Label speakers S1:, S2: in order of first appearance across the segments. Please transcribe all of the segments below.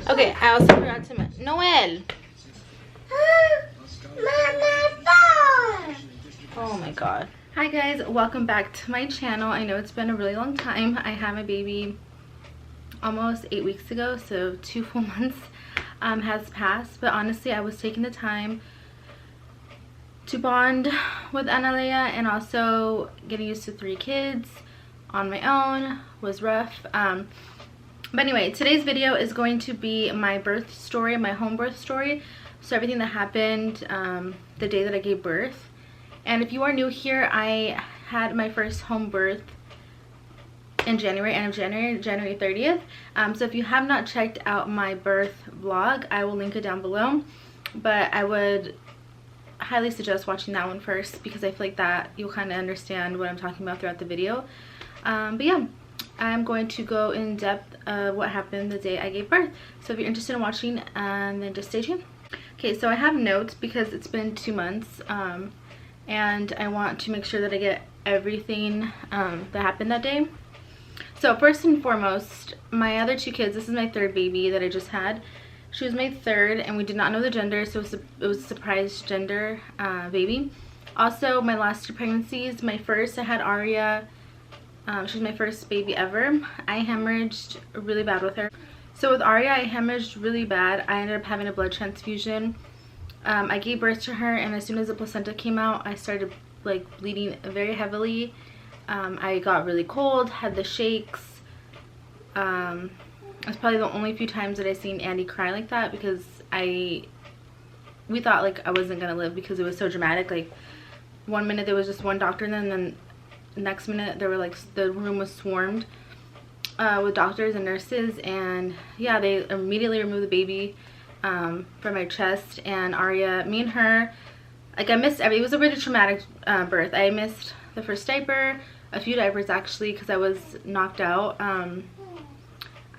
S1: Okay, I also forgot to Noel. Oh my god. Hi guys, welcome back to my channel. I know it's been a really long time. I had my baby almost 8 weeks ago, so 2 full months has passed. But honestly, I was taking the time to bond with Analea and also getting used to 3 kids on my own was rough. But anyway, today's video is going to be my birth story, my home birth story. So everything that happened the day that I gave birth. And if you are new here, I had my first home birth in January, end of January 30th. So if you have not checked out my birth vlog, I will link it down below. But I would highly suggest watching that one first, because I feel like that you'll kind of understand what I'm talking about throughout the video. But yeah, I'm going to go in depth of what happened the day I gave birth. So if you're interested in watching, then just stay tuned. Okay, so I have notes because it's been 2 months, and I want to make sure that I get everything that happened that day. So first and foremost, my other 2 kids, this is my 3rd baby that I just had. She was my 3rd, and we did not know the gender, so it was a surprise gender baby. Also, my last 2 pregnancies, my first, I had Aria. She was my first baby ever. I hemorrhaged really bad with her. So with Aria, I hemorrhaged really bad. I ended up having a blood transfusion. I gave birth to her, and as soon as the placenta came out, I started like bleeding very heavily. I got really cold, had the shakes. It's probably the only few times that I seen Andy cry like that, because we thought like I wasn't gonna live because it was so dramatic. Like one minute there was just one doctor, and then the next minute there were like the room was swarmed with doctors and nurses, and yeah, they immediately removed the baby from my chest. And Aria, me and her, like I missed it was a really traumatic birth. I missed the first diaper, a few diapers actually, because I was knocked out.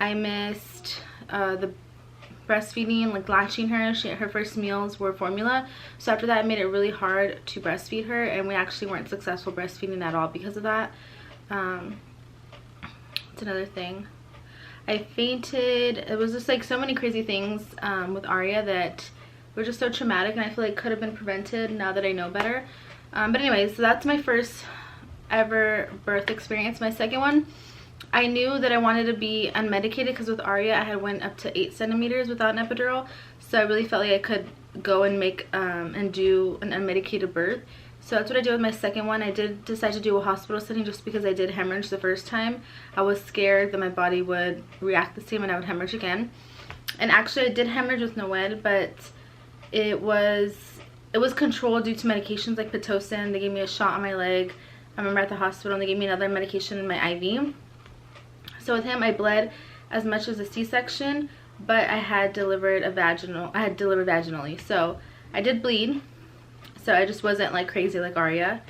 S1: I missed the breastfeeding, like latching her. Her first meals were formula, so after that it made it really hard to breastfeed her, and we actually weren't successful breastfeeding at all because of that. It's another thing. I fainted. It was just like so many crazy things with Aria that were just so traumatic, and I feel like could have been prevented now that I know better. But anyways, so that's my first ever birth experience. My second one, I knew that I wanted to be unmedicated, because with Aria I had went up to 8 centimeters without an epidural, so I really felt like I could go and make and do an unmedicated birth. So that's what I did with my second one. I did decide to do a hospital setting just because I did hemorrhage the first time. I was scared that my body would react the same and I would hemorrhage again. And actually I did hemorrhage with Noel, but it was controlled due to medications like Pitocin. They gave me a shot on my leg. I remember at the hospital, and they gave me another medication in my IV. So with him, I bled as much as a C-section, but I had delivered vaginally. So I did bleed. So I just wasn't like crazy like Aria.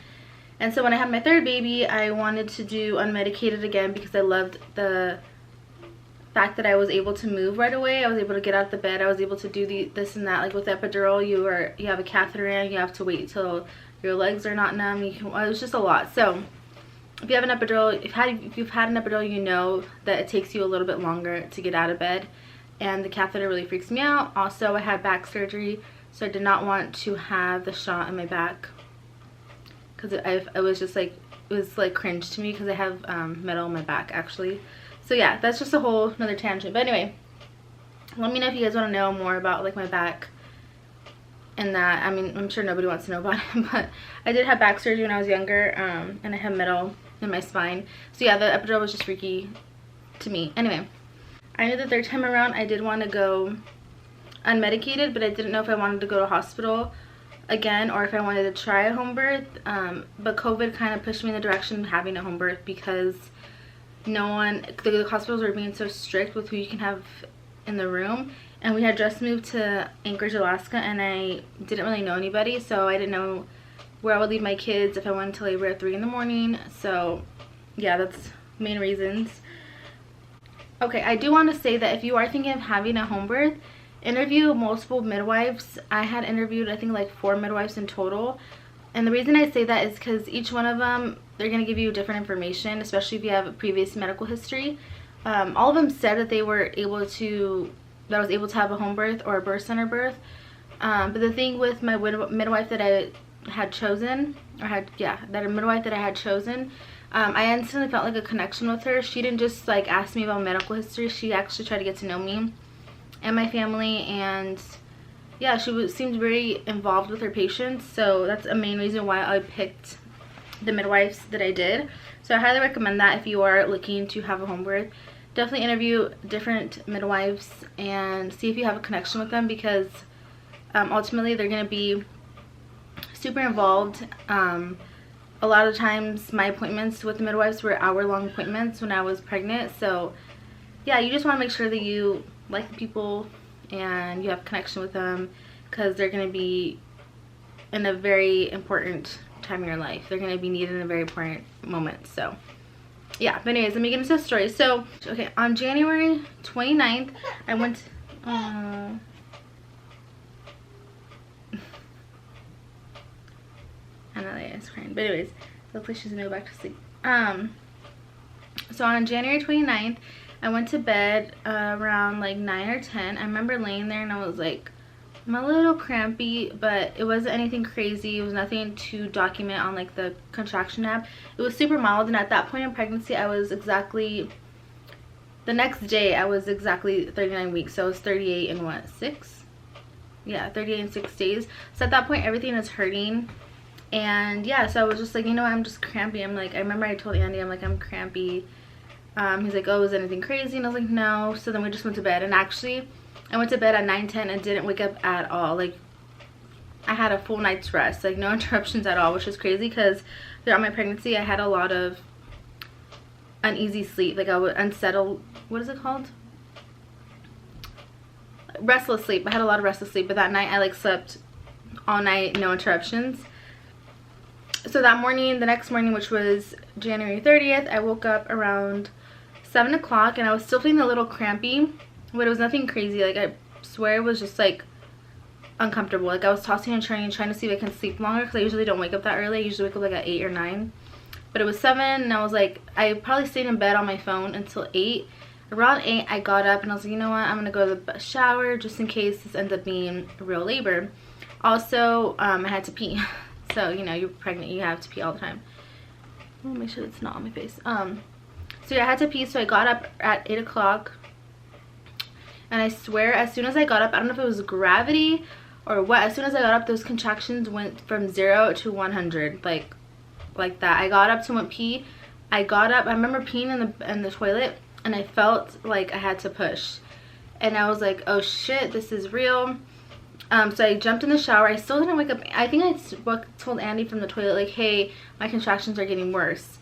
S1: And so when I had my 3rd baby, I wanted to do unmedicated again, because I loved the fact that I was able to move right away. I was able to get out of the bed. I was able to do this and that. Like with epidural, you have a catheter in, you have to wait till your legs are not numb. It was just a lot. So if you have an epidural, if you've had an epidural, you know that it takes you a little bit longer to get out of bed, and the catheter really freaks me out. Also, I had back surgery, so I did not want to have the shot in my back, because it was just like, it was like cringe to me, because I have metal in my back actually. So yeah, that's just a whole another tangent. But anyway, let me know if you guys want to know more about like my back and that. I mean, I'm sure nobody wants to know about it, but I did have back surgery when I was younger, and I have metal in my spine. So yeah, the epidural was just freaky to me. Anyway, I knew the 3rd time around I did want to go unmedicated, but I didn't know if I wanted to go to a hospital again or if I wanted to try a home birth. But COVID kind of pushed me in the direction of having a home birth, because the hospitals were being so strict with who you can have in the room, and we had just moved to Anchorage, Alaska, and I didn't really know anybody, so I didn't know where I would leave my kids if I went to labor at 3 in the morning. So yeah, that's main reasons. Okay, I do want to say that if you are thinking of having a home birth, interview multiple midwives. I had interviewed I think like 4 midwives in total, and the reason I say that is because each one of them, they're going to give you different information, especially if you have a previous medical history. All of them said that they were able to that I was able to have a home birth or a birth center birth. But the thing with my midwife that I had chosen, that midwife that I had chosen, I instantly felt like a connection with her. She didn't just like ask me about medical history. She actually tried to get to know me and my family, and yeah, she seemed very involved with her patients. So that's a main reason why I picked the midwives that I did. So I highly recommend that if you are looking to have a home birth. Definitely interview different midwives and see if you have a connection with them, because ultimately they're going to be super involved. A lot of times my appointments with the midwives were hour-long appointments when I was pregnant. So yeah, you just want to make sure that you like the people and you have a connection with them, because they're going to be in a very important time in your life. They're going to be needed in a very important moment. So yeah, but anyways, let me get into the story. So okay, on January 29th I went I know that is crying, but anyways, hopefully she's gonna go back to sleep. So on January 29th I went to bed around like 9 or 10. I remember laying there and I was like, I'm a little crampy, but it wasn't anything crazy. It was nothing to document on like the contraction app. It was super mild, and at that point in pregnancy I was exactly, the next day I was exactly 39 weeks. So I was 38 in what, 6? Yeah, 38 in 6 days. So at that point everything is hurting. And yeah, so I was just like, you know, I'm just crampy. I'm like, I remember I told Andy, I'm like, I'm crampy. He's like, oh, is anything crazy? And I was like, no. So then we just went to bed, and actually I went to bed at 9:10 and didn't wake up at all. Like, I had a full night's rest, like no interruptions at all, which is crazy because throughout my pregnancy I had a lot of uneasy sleep. Like, I would unsettle, what is it called? Restless sleep. I had a lot of restless sleep, but that night I like slept all night, no interruptions. So that morning, the next morning, which was January 30th, I woke up around 7 o'clock and I was still feeling a little crampy, but it was nothing crazy. Like, I swear it was just like uncomfortable. Like, I was tossing and turning, trying to see if I can sleep longer, because I usually don't wake up that early. I usually wake up like at 8 or 9, but it was 7, and I was like, I probably stayed in bed on my phone until 8. Around 8 I got up and I was like, you know what, I'm gonna go to the shower just in case this ends up being real labor. Also, I had to pee. So, you know, you're pregnant, you have to pee all the time. I'll make sure it's not on my face. So yeah, I had to pee, so I got up at 8 o'clock. And I swear, as soon as I got up, I don't know if it was gravity or what, as soon as I got up, those contractions went from 0 to 100, like that. I got up to went pee. I got up, I remember peeing in the toilet, and I felt like I had to push. And I was like, oh shit, this is real. So I jumped in the shower. I still didn't wake up. I think I told Andy from the toilet, like, hey, my contractions are getting worse.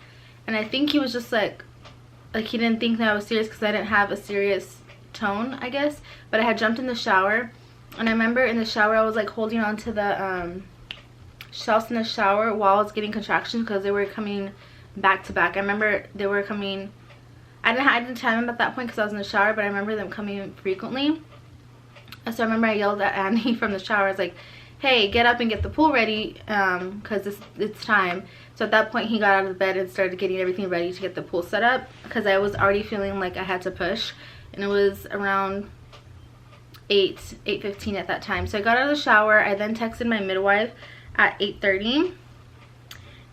S1: And I think he was just like he didn't think that I was serious, because I didn't have a serious tone, I guess. But I had jumped in the shower, and I remember in the shower I was like holding on to the shelves in the shower while I was getting contractions, because they were coming back to back. I remember they were coming, I didn't time them at that point because I was in the shower, but I remember them coming frequently. So I remember I yelled at Andy from the shower. I was like, hey, get up and get the pool ready, because it's time. So at that point he got out of bed and started getting everything ready to get the pool set up, because I was already feeling like I had to push. And it was around 8:15 at that time. So I got out of the shower. I then texted my midwife at 8:30,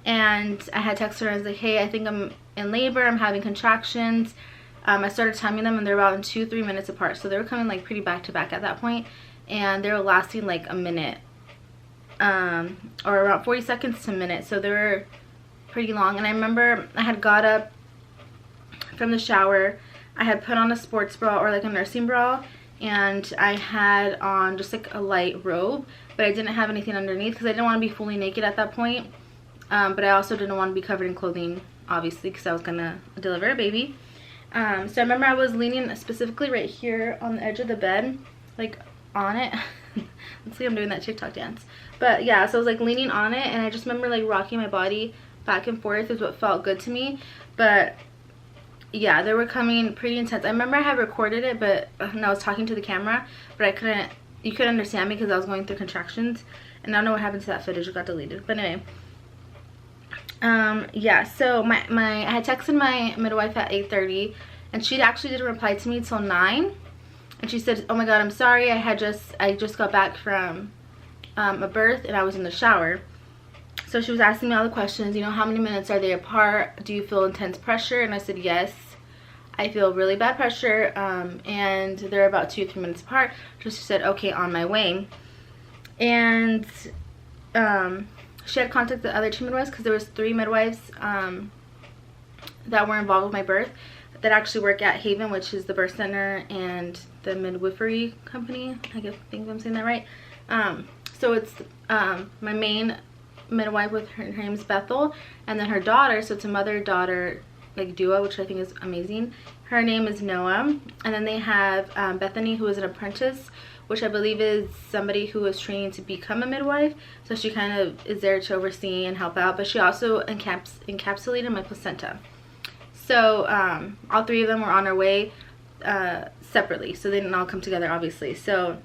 S1: and I had texted her. I was like, hey, I think I'm in labor, I'm having contractions. I started timing them, and they're about in 2-3 minutes apart, so they were coming like pretty back to back at that point, and they were lasting like a minute, or around 40 seconds to a minute, so they were pretty long. And I remember I had got up from the shower, I had put on a sports bra or like a nursing bra, and I had on just like a light robe, but I didn't have anything underneath because I didn't want to be fully naked at that point, but I also didn't want to be covered in clothing, obviously, because I was gonna deliver a baby. So I remember I was leaning specifically right here on the edge of the bed, like on it. Let's see, I'm doing that TikTok dance. But yeah, so I was like leaning on it, and I just remember like rocking my body back and forth is what felt good to me. But yeah, they were coming pretty intense. I remember I had recorded it, but and I was talking to the camera, but you couldn't understand me because I was going through contractions, and I don't know what happened to that footage. It got deleted. But anyway, yeah, so I had texted my midwife at 8:30, and she actually didn't reply to me till 9. and she said, oh my god, I'm sorry, I just got back from a birth and I was in the shower. So she was asking me all the questions, you know, how many minutes are they apart, do you feel intense pressure? And I said yes, I feel really bad pressure, and they're about 2 or 3 minutes apart. So she said, okay, on my way. And she had contacted the other 2 midwives, because there was 3 midwives that were involved with my birth that actually work at Haven, which is the birth center and the Midwifery company. I think I'm saying that right. So it's my main midwife, with her name is Bethel, and then her daughter, so it's a mother-daughter like duo, which I think is amazing. Her name is Noah, and then they have Bethany, who is an apprentice, which I believe is somebody who is training to become a midwife, so she kind of is there to oversee and help out, but she also encapsulated my placenta. So all 3 of them were on their way separately, so they didn't all come together, obviously. So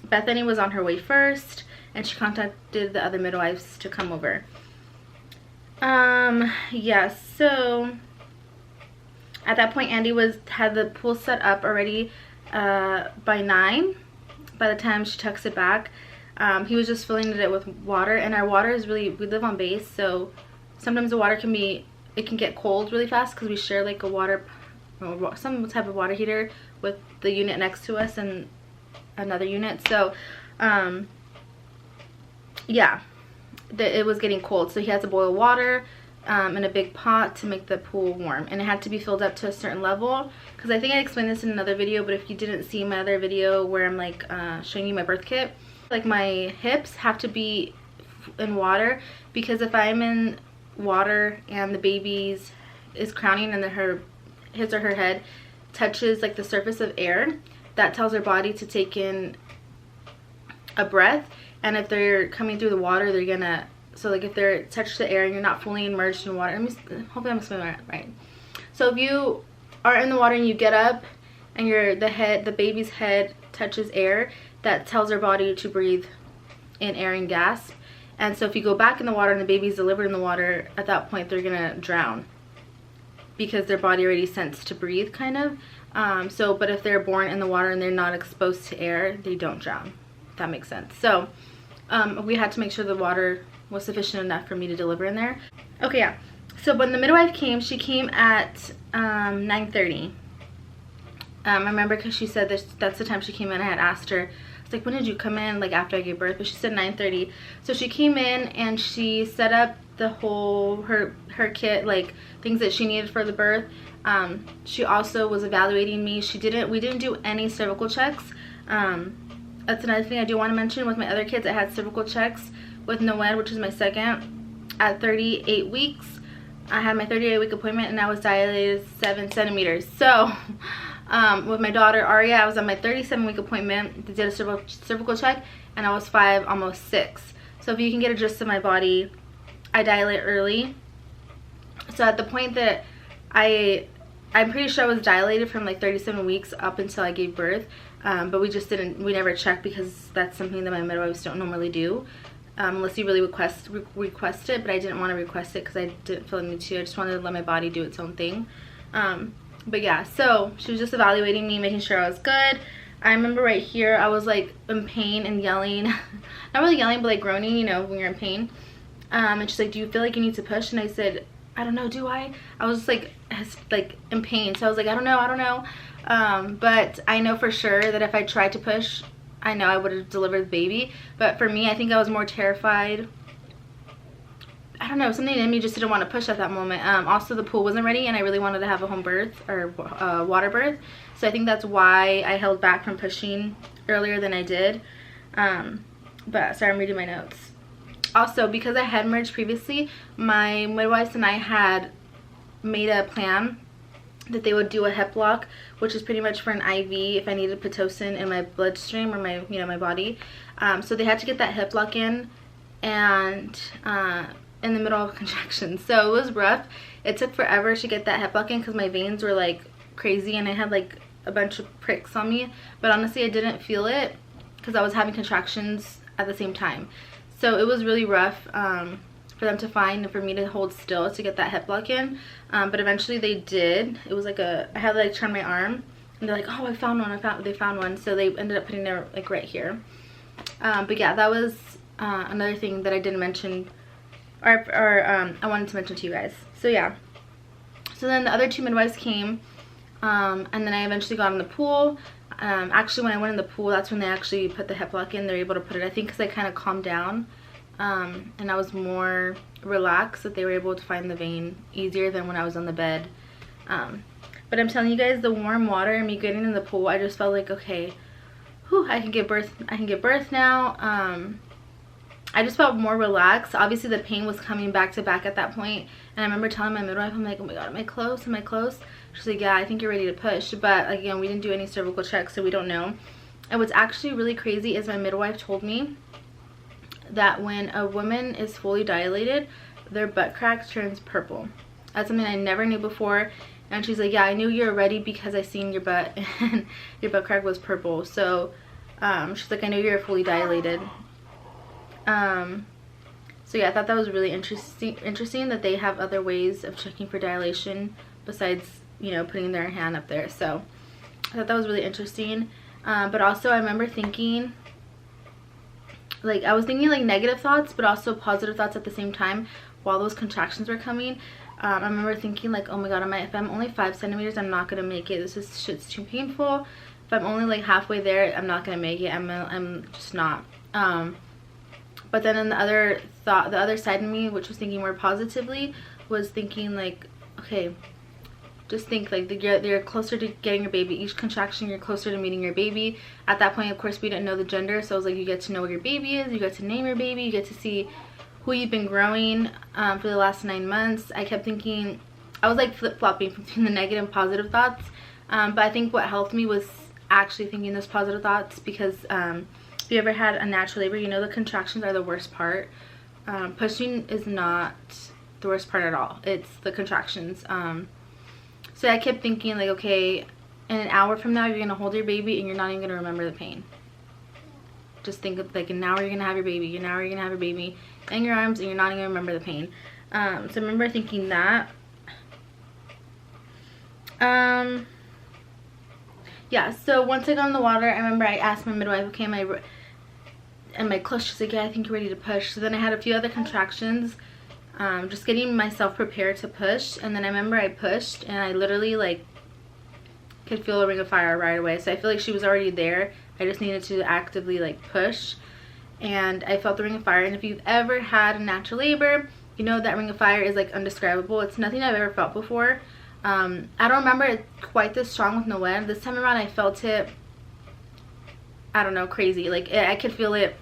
S1: Bethany was on her way first, and she contacted the other midwives to come over. Yeah, so at that point Andy had the pool set up already by 9. By the time she tucks it back, he was just filling it with water, and our water is really, we live on base, so sometimes the water can get cold really fast, because we share like some type of water heater with the unit next to us and another unit. So yeah, it was getting cold, so he had to boil water in a big pot to make the pool warm, and it had to be filled up to a certain level, because I think I explained this in another video, but if you didn't see my other video where I'm like showing you my birth kit, like my hips have to be in water, because if I'm in water and the baby's is crowning and his or her head touches like the surface of air, that tells her body to take in a breath, and if they're coming through the water, they're gonna, so like if they're touched the air and you're not fully immersed in water, hopefully I'm explaining that right. So if you are in the water and you get up and the baby's head touches air, that tells their body to breathe in air and gas. And so if you go back in the water and the baby's delivered in the water, at that point they're gonna drown, because their body already sensed to breathe, kind of. But if they're born in the water and they're not exposed to air, they don't drown, if that makes sense. So we had to make sure the water was sufficient enough for me to deliver in there. Okay, yeah. So when the midwife came, she came at 9:30. I remember, because she said that's the time she came in. I had asked her, I was like, when did you come in, like after I gave birth? But she said 9:30. So she came in and she set up the whole her kit, like things that she needed for the birth. She also was evaluating me. We didn't do any cervical checks. That's another thing I do want to mention. With my other kids, I had cervical checks. With Noed, which is my second, at 38 weeks. I had my 38-week appointment, and I was dilated 7 centimeters. So with my daughter Aria, I was on my 37-week appointment. They did a cervical check, and I was 5, almost 6. So if you can get a gist of my body, I dilate early. So at the point that I'm pretty sure I was dilated from like 37 weeks up until I gave birth, but we never checked, because that's something that my midwives don't normally do. Unless you really request it, but I didn't want to request it because I didn't feel the need to. I just wanted to let my body do its own thing. But yeah, so she was just evaluating me, making sure I was good. I remember right here, I was like in pain and yelling. Not really yelling, but like groaning, you know, when you're in pain. And she's like, do you feel like you need to push? And I said, I don't know, do I? I was just like in pain. So I was like, I don't know. But I know for sure that if I tried to push, I know I would have delivered the baby. But for me, I think I was more terrified. I don't know, something in me just didn't want to push at that moment. Also, the pool wasn't ready, and I really wanted to have a home birth, or water birth. So I think that's why I held back from pushing earlier than I did. But sorry, I'm reading my notes. Also, because I had merged previously, my midwives and I had made a plan that they would do a hip lock, which is pretty much for an IV if I needed Pitocin in my bloodstream or my, my body. So they had to get that hip lock in, and in the middle of contractions. So it was rough. It took forever to get that hip lock in because my veins were like crazy and I had like a bunch of pricks on me. But honestly, I didn't feel it because I was having contractions at the same time. So it was really rough for them to find and for me to hold still to get that hip lock in. But eventually they did. It was like I had to like turn my arm And they're like, oh, they found one. So they ended up putting it like right here. But yeah, that was another thing that I didn't mention, or I wanted to mention to you guys. So yeah, so then the other 2 midwives came, and then I eventually got in the pool. Actually, when I went in the pool, that's when they actually put the hip lock in. They're able to put it, I think, because I kind of calmed down, and I was more relaxed, that they were able to find the vein easier than when I was on the bed. But I'm telling you guys, the warm water and me getting in the pool, I just felt like, okay, whew, I can give birth now. I just felt more relaxed. Obviously the pain was coming back to back at that point, and I remember telling my midwife, I'm like, oh my god, am I close? She's like, yeah, I think you're ready to push. But again, we didn't do any cervical checks, so we don't know. And what's actually really crazy is my midwife told me that when a woman is fully dilated, their butt crack turns purple. That's something I never knew before. And she's like, yeah, I knew you were ready because I seen your butt and your butt crack was purple. So she's like, I knew you were fully dilated. So yeah, I thought that was really interesting that they have other ways of checking for dilation besides, you know, putting their hand up there. So I thought that was really interesting. But also I remember thinking, like, I was thinking like negative thoughts but also positive thoughts at the same time while those contractions were coming. I remember thinking like, oh my god, if I'm only 5 centimeters, I'm not gonna make it. Shit's too painful. If I'm only like halfway there, I'm not gonna make it. I'm just not. But then in the other side of me, which was thinking more positively, was thinking like, okay, just think like you're closer to getting your baby. Each contraction, you're closer to meeting your baby. At that point, of course, we didn't know the gender, so it was like, you get to know what your baby is, you get to name your baby, you get to see who you've been growing for the last 9 months. I kept thinking, I was like flip-flopping between the negative and positive thoughts. But I think what helped me was actually thinking those positive thoughts, because if you ever had a natural labor, you know the contractions are the worst part. Pushing is not the worst part at all. It's the contractions. So I kept thinking like, okay, in an hour from now, you're gonna hold your baby and you're not even gonna remember the pain. Just think of like, an hour you're gonna have your baby, an hour you're gonna have your baby in your arms, and you're not even gonna remember the pain. So I remember thinking that. Yeah, so once I got in the water, I remember I asked my midwife, okay, my close, she's like, yeah, I think you're ready to push. So then I had a few other contractions, just getting myself prepared to push. And then I remember I pushed, and I literally like could feel a ring of fire right away. So I feel like she was already there. I just needed to actively like push, and I felt the ring of fire. And if you've ever had a natural labor, you know that ring of fire is like indescribable. It's nothing I've ever felt before. I don't remember it quite this strong with Noel. This time around I felt it, I don't know, crazy. Like I could feel it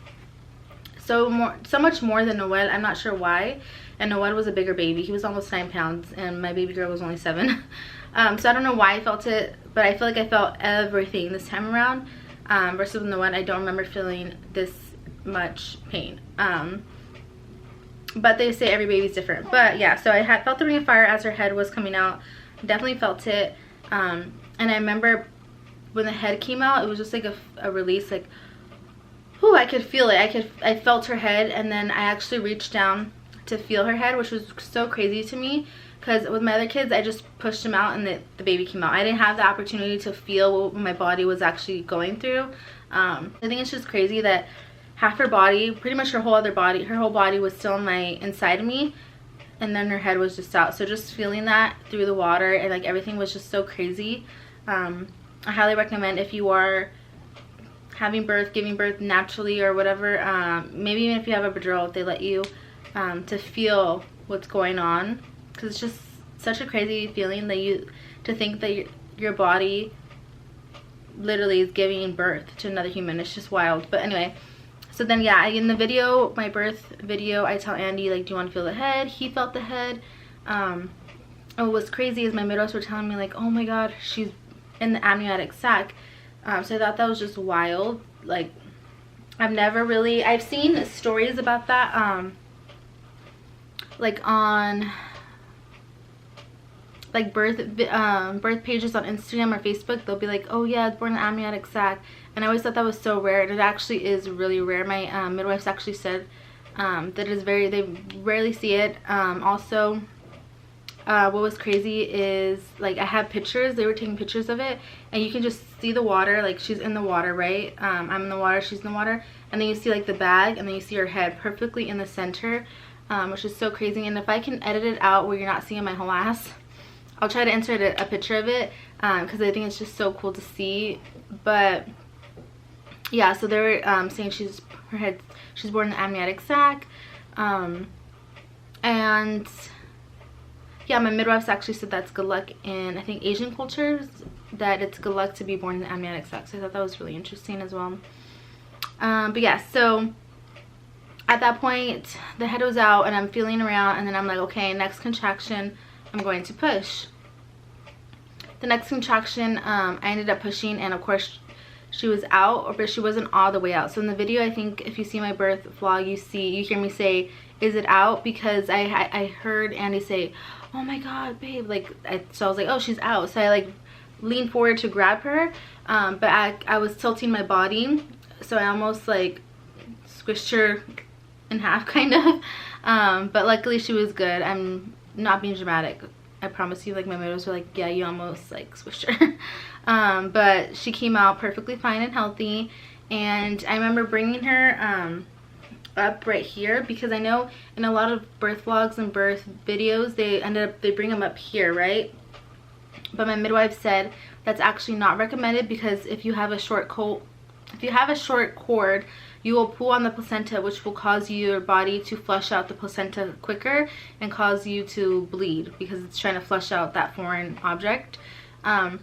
S1: so much more than Noel. I'm not sure why. And Noel was a bigger baby. He was almost 9 pounds, and my baby girl was only 7. So I don't know why I felt it, but I feel like I felt everything this time around. Versus with Noel, I don't remember feeling this much pain. But they say every baby's different. But yeah, so I had felt the ring of fire as her head was coming out. Definitely felt it. And I remember when the head came out, it was just like a release, like, whew, I could feel it. I felt her head, and then I actually reached down to feel her head, which was so crazy to me, because with my other kids, I just pushed them out and the baby came out. I didn't have the opportunity to feel what my body was actually going through. I think it's just crazy that half her body, pretty much her whole body was still inside of me, and then her head was just out. So just feeling that through the water, and like everything was just so crazy. I highly recommend, if you are giving birth naturally or whatever, maybe even if you have a epidural, if they let you, to feel what's going on, because it's just such a crazy feeling to think that your body literally is giving birth to another human. It's just wild. But anyway, so then yeah, in the video, my birth video, I tell Andy, like, do you want to feel the head? He felt the head. And what was crazy is my midwives were telling me like, oh my god, she's in the amniotic sac. So I thought that was just wild. Like, I've seen stories about that, like on like birth pages on Instagram or Facebook. They'll be like, oh yeah, it's born in an amniotic sac, and I always thought that was so rare, and it actually is really rare. My midwives actually said that they rarely see it. Also, what was crazy is like I had pictures, they were taking pictures of it, and you can just see the water, like she's in the water, right? I'm in the water, she's in the water, and then you see like the bag, and then you see her head perfectly in the center, which is so crazy. And if I can edit it out where you're not seeing my whole ass, I'll try to insert a picture of it, because I think it's just so cool to see. But yeah, so they're saying she's born in the amniotic sac, and yeah, my midwives actually said that's good luck in, I think, Asian cultures, that it's good luck to be born in the amniotic sac. So I thought that was really interesting as well. But yeah, so at that point the head was out and I'm feeling around, and then I'm like, okay, next contraction I'm going to push. The next contraction, I ended up pushing, and of course she was out, but she wasn't all the way out. So in the video, I think if you see my birth vlog, you hear me say, is it out? Because I heard Andy say, oh my god, babe, like, so I was like, oh, she's out. So I like leaned forward to grab her, but I was tilting my body, so I almost like squished her in half, kind of. But luckily she was good. I'm not being dramatic, I promise you. Like, my midwives were like, yeah, you almost like squished her. But she came out perfectly fine and healthy. And I remember bringing her up right here, because I know in a lot of birth vlogs and birth videos they bring them up here, right? But my midwife said that's actually not recommended, because if you have a short cord, you will pull on the placenta, which will cause your body to flush out the placenta quicker and cause you to bleed, because it's trying to flush out that foreign object. And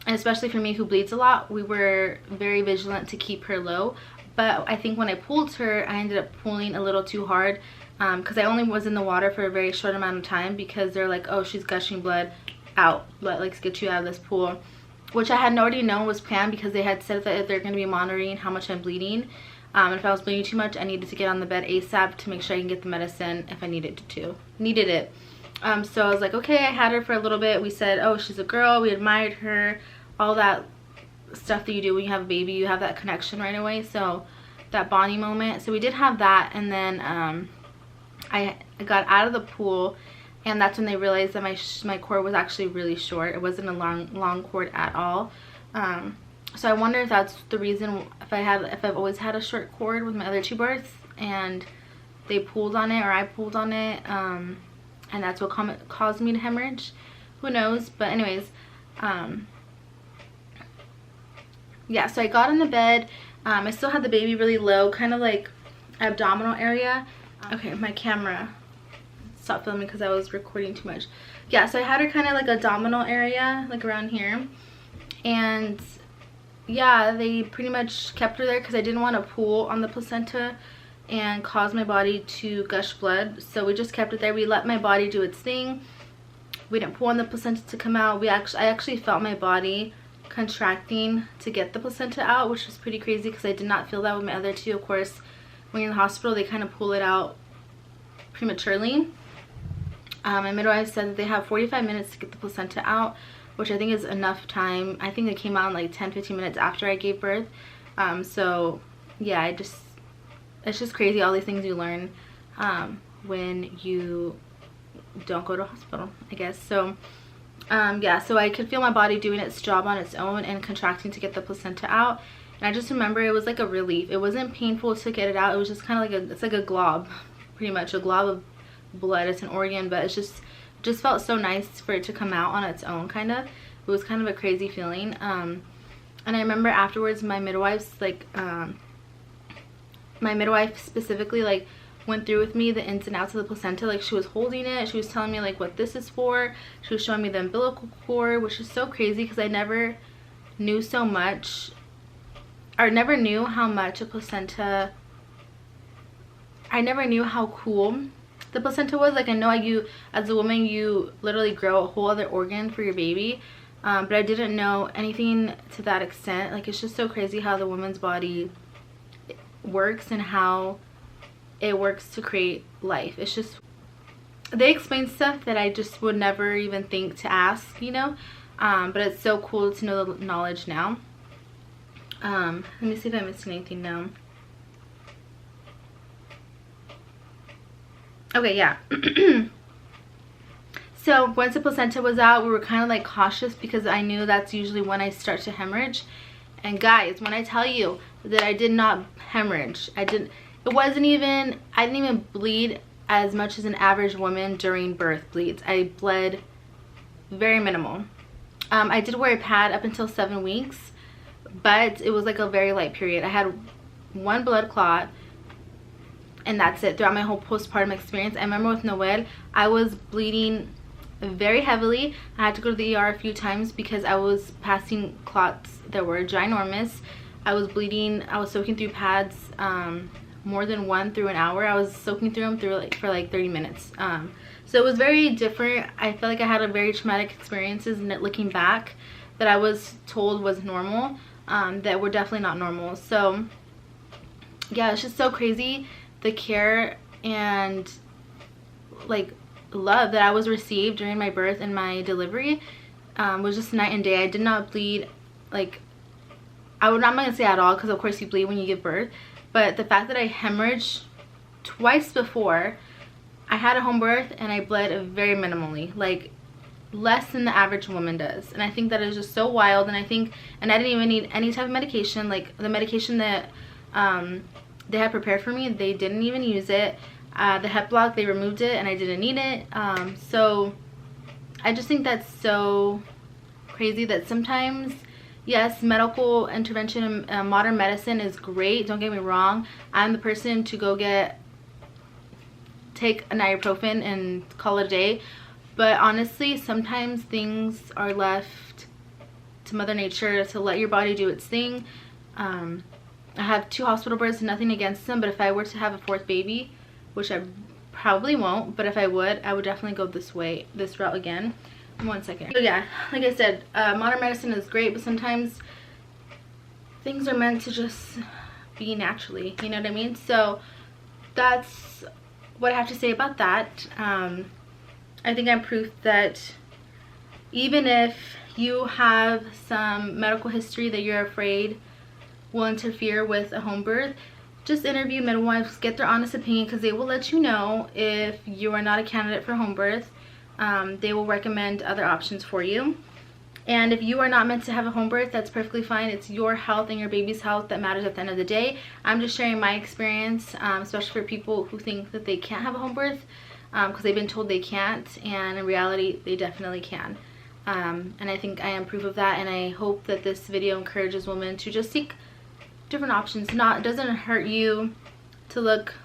S1: especially for me, who bleeds a lot, we were very vigilant to keep her low. But I think when I pulled her, I ended up pulling a little too hard, because I only was in the water for a very short amount of time, because they're like, oh, she's gushing blood, out, let's get you out of this pool, which I had already known was planned, because they had said that they're going to be monitoring how much I'm bleeding. And if I was bleeding too much, I needed to get on the bed ASAP to make sure I can get the medicine if I needed it. So I was like, okay, I had her for a little bit. We said, oh, she's a girl, we admired her, all that stuff that you do when you have a baby. You have that connection right away, so that bonding moment. So we did have that, and then I got out of the pool, and that's when they realized that my cord was actually really short. It wasn't a long cord at all. So I wonder if that's the reason, if I've always had a short cord with my other two births, and they pulled on it, or I pulled on it, and that's what caused me to hemorrhage. Who knows? But anyways, yeah, so I got in the bed. I still had the baby really low, kind of like abdominal area. Okay, my camera stopped filming because I was recording too much. Yeah, so I had her kind of like abdominal area, like around here. And yeah, they pretty much kept her there because I didn't want to pull on the placenta and cause my body to gush blood. So we just kept it there. We let my body do its thing. We didn't pull on the placenta to come out. I actually felt my body contracting to get the placenta out, which was pretty crazy, because I did not feel that with my other two. Of course, when you're in the hospital, they kind of pull it out prematurely. My midwife said that they have 45 minutes to get the placenta out, which I think is enough time. I think it came out in like 10-15 minutes after I gave birth. So yeah, it's just crazy, all these things you learn when you don't go to a hospital, I guess. So yeah, so I could feel my body doing its job on its own and contracting to get the placenta out. And I just remember it was like a relief. It wasn't painful to get it out. It was just kind of like it's like a glob, pretty much a glob of blood. It's an organ, but it's just felt so nice for it to come out on its own, kind of. It was kind of a crazy feeling. And I remember afterwards, my midwife specifically like went through with me the ins and outs of the placenta. Like, she was holding it, she was telling me like what this is for, she was showing me the umbilical cord, which is so crazy because I never knew so much, or never knew how much a placenta, I never knew how cool the placenta was. Like, I know you as a woman, you literally grow a whole other organ for your baby, but I didn't know anything to that extent. Like, it's just so crazy how the woman's body works and how it works to create life. It's just, they explain stuff that I just would never even think to ask, you know. But it's so cool to know the knowledge now. Let me see if I'm missing anything now. Okay, yeah. So once the placenta was out, we were kind of like cautious because I knew that's usually when I start to hemorrhage. And guys, when I tell you that I did not hemorrhage, I didn't even bleed as much as an average woman during birth bleeds. I bled very minimal. I did wear a pad up until 7 weeks, but it was like a very light period. I had one blood clot, and that's it throughout my whole postpartum experience. I remember with Noel, I was bleeding very heavily. I had to go to the ER a few times because I was passing clots that were ginormous. I was bleeding. I was soaking through pads more than one through an hour. I was soaking through them for like 30 minutes. So it was very different. I felt like I had a very traumatic experiences, and looking back, that I was told was normal, that were definitely not normal. So yeah, it's just so crazy, the care and like love that I was received during my birth and my delivery was just night and day. I did not bleed, like, I'm not gonna say at all, because of course you bleed when you give birth, but the fact that I hemorrhaged twice before, I had a home birth and I bled very minimally, like less than the average woman does. And I think that is just so wild. And I didn't even need any type of medication. Like the medication that they had prepared for me, they didn't even use it. The hep block, they removed it, and I didn't need it. So I just think that's so crazy that sometimes, yes, medical intervention and modern medicine is great, don't get me wrong. I'm the person to go take an ibuprofen and call it a day, but honestly, sometimes things are left to Mother Nature to let your body do its thing. I have 2 hospital births, nothing against them, but if I were to have a 4th baby, which I probably won't, but if I would definitely go this route again. 1 second. So yeah, like I said, modern medicine is great, but sometimes things are meant to just be naturally, you know what I mean? So that's what I have to say about that. I think I'm proof that even if you have some medical history that you're afraid will interfere with a home birth, just interview midwives, get their honest opinion, because they will let you know if you are not a candidate for home birth. They will recommend other options for you. And if you are not meant to have a home birth, that's perfectly fine. It's your health and your baby's health that matters at the end of the day. I'm just sharing my experience, especially for people who think that they can't have a home birth because they've been told they can't, and in reality they definitely can. And I think I am proof of that, and I hope that this video encourages women to just seek different options. It doesn't hurt you to look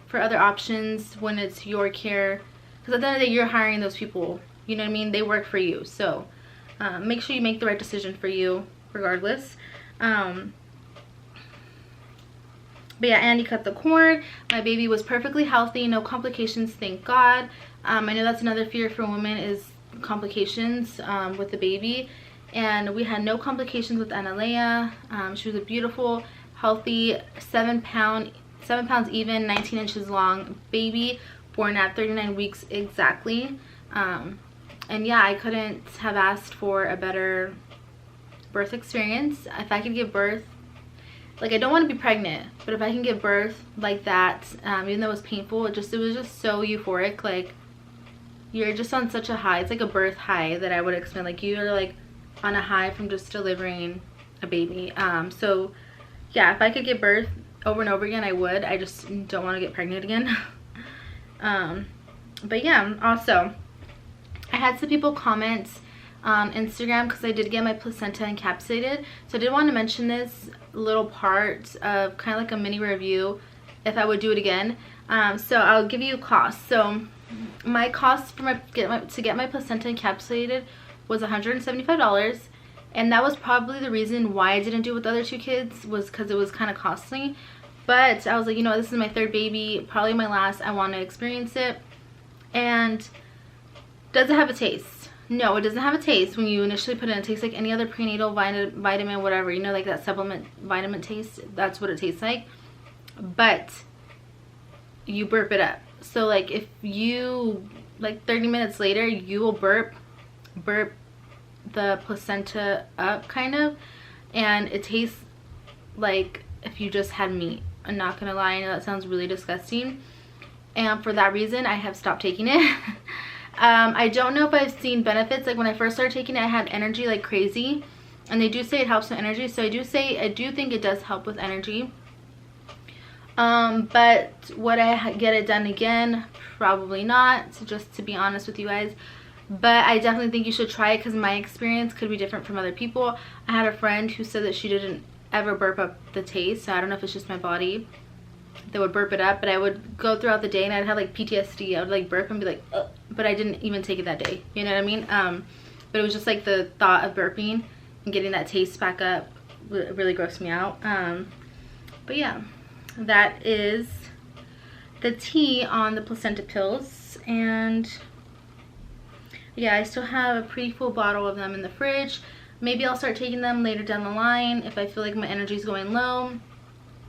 S1: for other options when it's your care, because at the end of the day you're hiring those people, you know what I mean? They work for you. So make sure you make the right decision for you regardless. But yeah, Andy cut the cord. My baby was perfectly healthy, no complications, thank God. I know that's another fear for women is complications with the baby, and we had no complications with Analea. She was a beautiful, healthy 7 pounds even, 19 inches long baby, born at 39 weeks exactly. And yeah, I couldn't have asked for a better birth experience. If I could give birth, like, I don't want to be pregnant, but if I can give birth like that, even though it was painful, it was just so euphoric. Like, you're just on such a high. It's like a birth high that I would explain. Like, you're like on a high from just delivering a baby. So yeah, if I could give birth over and over again, I would. I just don't want to get pregnant again. But yeah, also I had some people comment on Instagram because I did get my placenta encapsulated, so I did want to mention this little part of kind of like a mini review if I would do it again. So I'll give you a cost. So my cost for to get my placenta encapsulated was $175, and that was probably the reason why I didn't do it with the other 2 kids, was because it was kind of costly. But I was like, you know, this is my 3rd baby, probably my last. I want to experience it. And does it have a taste? No, it doesn't have a taste when you initially put it in. It tastes like any other prenatal vitamin, whatever, you know, like that supplement vitamin taste. That's what it tastes like. But you burp it up. So like if you, like 30 minutes later, you will burp the placenta up kind of, and it tastes like if you just had meat. I'm not gonna lie, I know that sounds really disgusting, and for that reason I have stopped taking it. I don't know if I've seen benefits. Like when I first started taking it, I had energy like crazy, and they do say it helps with energy, so I do think it does help with energy. But would I get it done again? Probably not, so just to be honest with you guys. But I definitely think you should try it, because my experience could be different from other people. I had a friend who said that she didn't ever burp up the taste, so I don't know if it's just my body that would burp it up, but I would go throughout the day and I'd have like PTSD. I would like burp and be like, ugh, but I didn't even take it that day, you know what I mean? But it was just like the thought of burping and getting that taste back up really grossed me out. But yeah, that is the tea on the placenta pills. And yeah, I still have a pretty full bottle of them in the fridge. Maybe I'll start taking them later down the line if I feel like my energy is going low,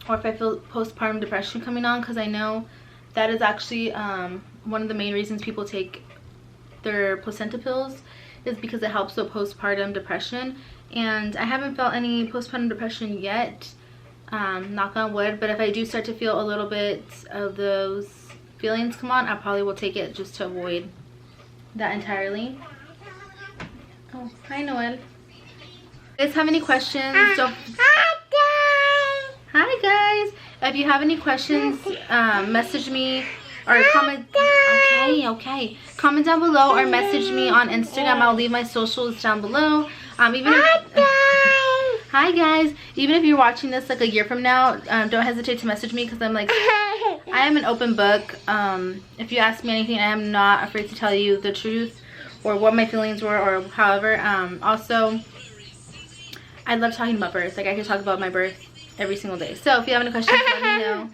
S1: or if I feel postpartum depression coming on, because I know that is actually one of the main reasons people take their placenta pills, is because it helps with postpartum depression. And I haven't felt any postpartum depression yet, knock on wood, but if I do start to feel a little bit of those feelings come on, I probably will take it just to avoid that entirely. Oh, hi Noel. If you guys have any questions, hi guys, if you have any questions, message me or comment. Okay, comment down below or message me on Instagram. I'll leave my socials down below. Hi guys, even if you're watching this like a year from now, don't hesitate to message me, because I'm like, I am an open book. If you ask me anything, I am not afraid to tell you the truth or what my feelings were, or however. Also, I love talking about birth. Like I could talk about my birth every single day. So if you have any questions, let me know.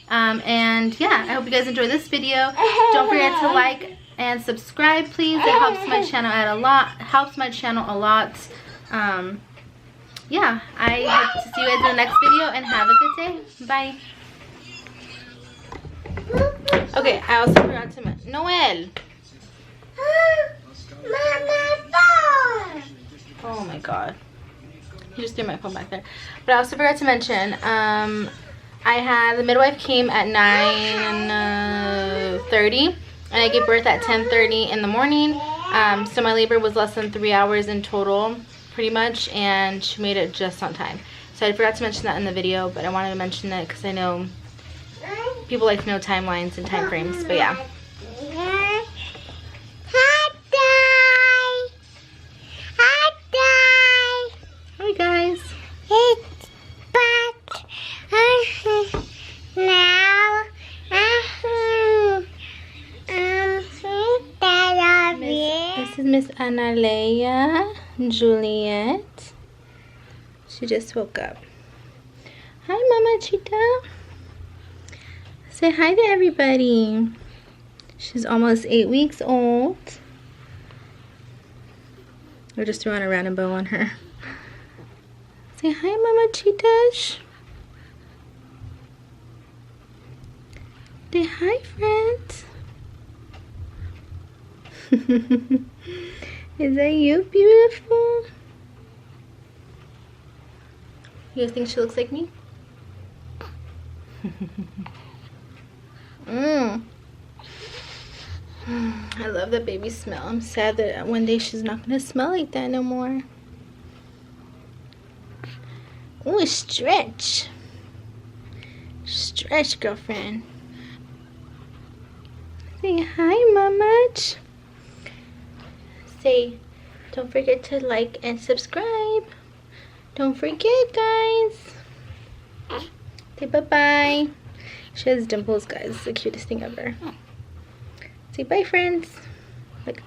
S1: And yeah, I hope you guys enjoyed this video. Don't forget to like and subscribe, please. It helps my channel out a lot. Yeah, I hope to see you guys in the next video, and have a good day. Bye. Okay, I also forgot to mention Noel. Oh my god. He just threw my phone back there. But I also forgot to mention, the midwife came at 9:30, and I gave birth at 10:30 in the morning. So my labor was less than 3 hours in total, pretty much, and she made it just on time. So I forgot to mention that in the video, but I wanted to mention it because I know people like to know timelines and time frames. But yeah. Hi guys.
S2: It's back now.
S1: This is Miss Analea Juliet. She just woke up. Hi Mama Cheetah. Say hi to everybody. She's almost 8 weeks old. I just threw on a random bow on her. Say hi, Mama Cheetah. Say hi, friends. Is that you, beautiful? You guys think she looks like me? I love the baby smell. I'm sad that one day she's not gonna smell like that no more. Ooh, stretch. Stretch, girlfriend. Say hi, Mama. Say, don't forget to like and subscribe. Don't forget, guys. Say bye-bye. She has dimples, guys. It's the cutest thing ever. Say bye, friends. Look.